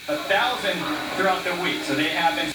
1,000 throughout the week. So they have been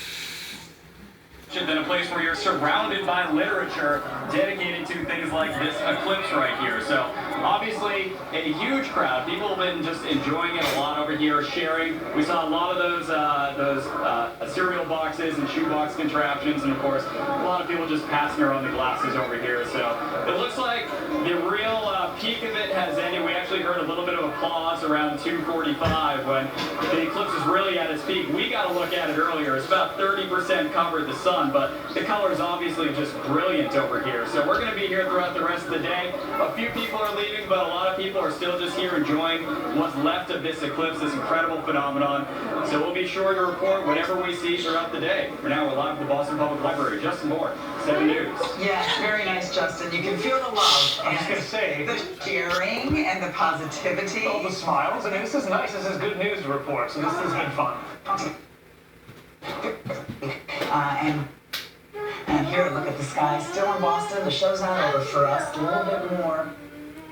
in a place where you're surrounded by literature dedicated to things like this eclipse right here. So obviously a huge crowd. People have been just enjoying it a lot over here, sharing. We saw a lot of those cereal boxes and shoebox contraptions, and of course a lot of people just passing around the glasses over here. So it looks like the real peak of it has ended. We actually heard a little bit of applause around 2:45 when the eclipse is really at its peak. We got to look at it earlier. It's about 30% covered the sun, but the color is obviously just brilliant over here. So we're going to be here throughout the rest of the day. A few people are leaving, but a lot of people are still just here enjoying what's left of this eclipse, this incredible phenomenon. So we'll be sure to report whatever we see throughout the day. For now, we're live at the Boston Public Library. Justin Moore, 7 News. Yeah, very nice, Justin. You can feel the love. I was going to say, the sharing and the positivity. All the smiles. I mean, this is nice. This is good news to report, so this has been fun. And here, look at the sky. Still in Boston. The show's not over for us. A little bit more.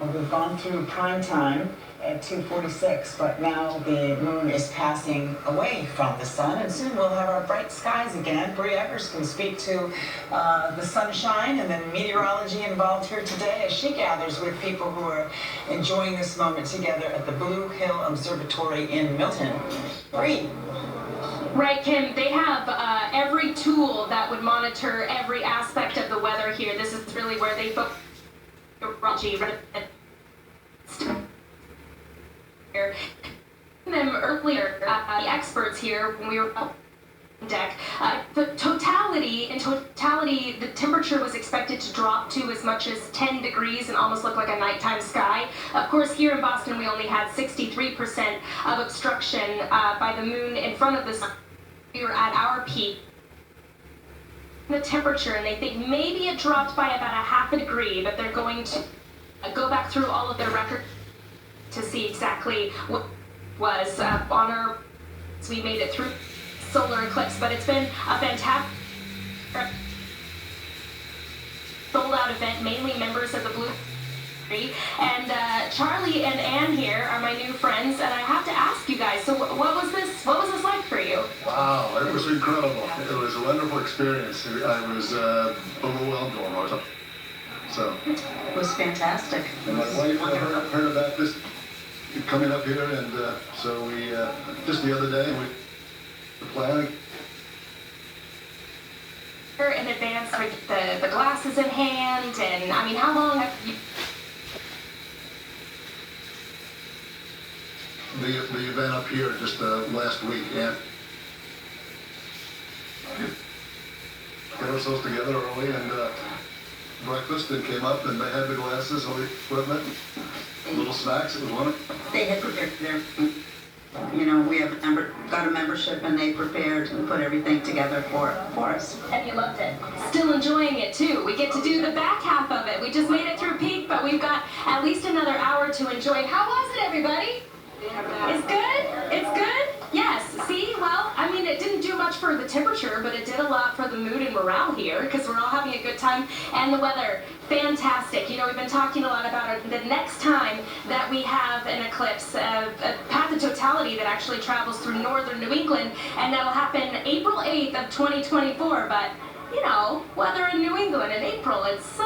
We've gone through prime time at 2:46, but now the moon is passing away from the sun, and soon we'll have our bright skies again. Bree Eckers can speak to the sunshine and the meteorology involved here today as she gathers with people who are enjoying this moment together at the Blue Hill Observatory in Milton. Bree. Right, Kim, they have every tool that would monitor every aspect of the weather here. This is really where they focus them earlier, the experts here, when we were on deck, in totality, the temperature was expected to drop to as much as 10 degrees and almost look like a nighttime sky. Of course, here in Boston, we only had 63% of obstruction by the moon in front of the sun. We were at our peak. The temperature, and they think maybe it dropped by about a half a degree, but they're going to go back through all of their records to see exactly what was on our. We made it through solar eclipse, but it's been a fantastic sold-out event, mainly members of the Blue. And Charlie and Ann here are my new friends, and I have to ask you guys, so what was this like for you? Wow, it was incredible. It was a wonderful experience. I was overwhelmed almost. So It was fantastic. and my wife heard about this coming up here, and so we just the other day we planned. In advance with the glasses in hand, and I mean, how long have you? The event up here just last week, and got ourselves together early and breakfast, and came up and they had the glasses, all the equipment, little snacks. It was wonderful. They had prepared their, we have got a membership, and they prepared and put everything together for us. And you loved it. Still enjoying it too. We get to do the back half of it. We just made it through peak, but we've got at least another hour to enjoy it. How was it, everybody? It's good? It's good? Yes. See, well, I mean, it didn't do much for the temperature, but it did a lot for the mood and morale here, because we're all having a good time. And the weather, fantastic. We've been talking a lot about it. The next time that we have an eclipse, a path of totality that actually travels through northern New England, and that'll happen April 8th of 2024. But, weather in New England in April, it's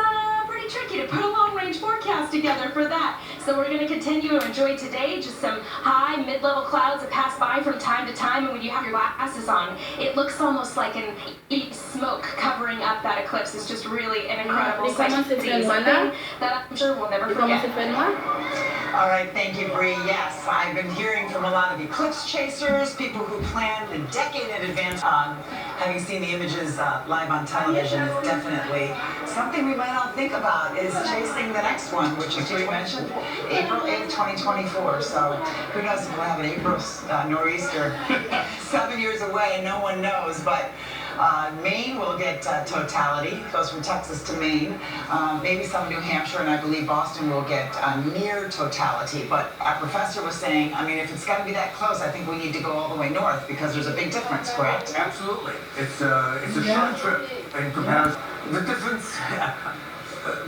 pretty tricky to put a long-range forecast together for that. So we're going to continue to enjoy today, just some high, mid-level clouds that pass by from time to time, and when you have your glasses on, it looks almost like an smoke covering up that eclipse. It's just really an incredible sight to see. Something that I'm sure we'll never forget. All right, thank you, Bree. Yes, I've been hearing from a lot of eclipse chasers, people who planned a decade in advance. Having seen the images live on television is definitely something we might all think about, is chasing the next one, which is, you mentioned, April 8th, 2024. So who knows if we'll have an April nor'easter 7 years away, no one knows. But Maine will get totality, goes from Texas to Maine. Maybe some New Hampshire, and I believe Boston will get near totality. But our professor was saying, I mean, if it's going to be that close, I think we need to go all the way north, because there's a big difference, correct? Absolutely. It's a short trip in comparison. The difference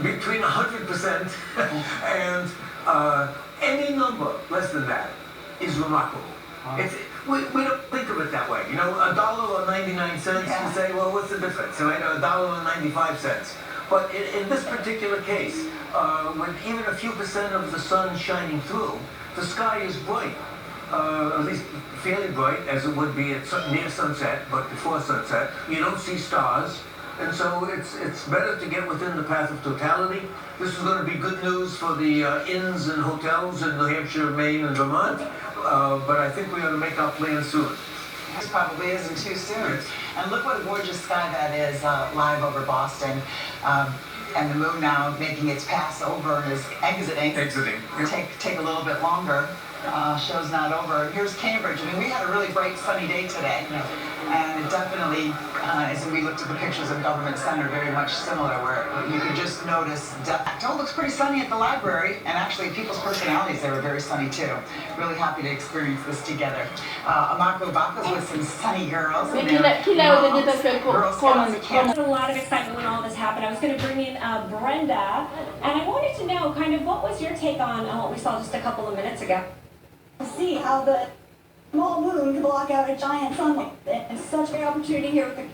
between 100% and any number less than that is remarkable. we don't think of it that way. You know, $1 or 99 cents, you say, well, what's the difference? Right? $1 or 95 cents. But in this particular case, with even a few percent of the sun shining through, the sky is bright. At least fairly bright, as it would be at near sunset, but before sunset. You don't see stars. And so it's better to get within the path of totality. This is going to be good news for the inns and hotels in New Hampshire, Maine, and Vermont. But I think we ought to make our plans soon. This probably isn't too soon. And look what a gorgeous sky that is live over Boston. And the moon now making its pass over and is exiting. Yep. Take a little bit longer. Show's not over. Here's Cambridge. I mean, we had a really bright sunny day today. And it definitely, as we looked at the pictures of Government Center, very much similar, where you could just notice, it all looks pretty sunny at the library, and actually people's personalities, they were very sunny too. Really happy to experience this together. Amako Baka's with some sunny girls. And Girl Scouts at camp. A lot of excitement when all this happened. I was going to bring in Brenda, and I wanted to know kind of what was your take on what we saw just a couple of minutes ago? See how the small moon can block out a giant sunlight. It's such a great opportunity here with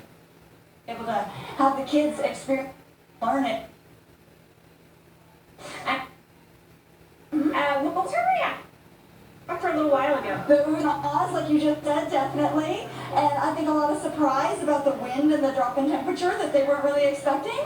able to have the kids experience, learn it. What was her reaction for a little while ago? There was an pause, like you just said, definitely. And I think a lot of surprise about the wind and the drop in temperature that they weren't really expecting.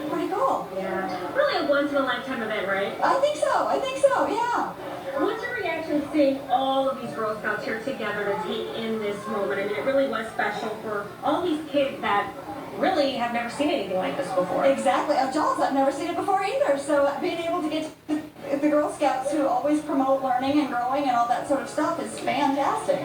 Pretty cool. Yeah. Really a once-in-a-lifetime event, right? I think so, yeah. What's your reaction seeing all of these Girl Scouts here together to take in this moment? I mean, it really was special for all these kids that really have never seen anything like this before. Exactly. Adults, I've never seen it before either. So being able to get to the Girl Scouts who always promote learning and growing and all that sort of stuff is fantastic.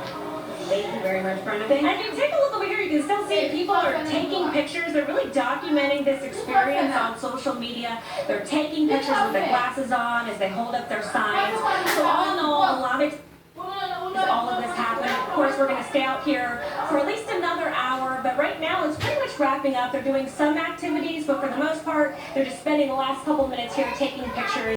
Thank you very much, Brenda. And if you take a look over here, you can still see people are taking pictures. They're really documenting this experience on social media. They're taking pictures with their glasses on as they hold up their signs. So all in all, a lot of all of this happened. Of course, we're going to stay out here for at least another hour, but right now it's pretty much wrapping up. They're doing some activities, but for the most part, they're just spending the last couple minutes here taking pictures.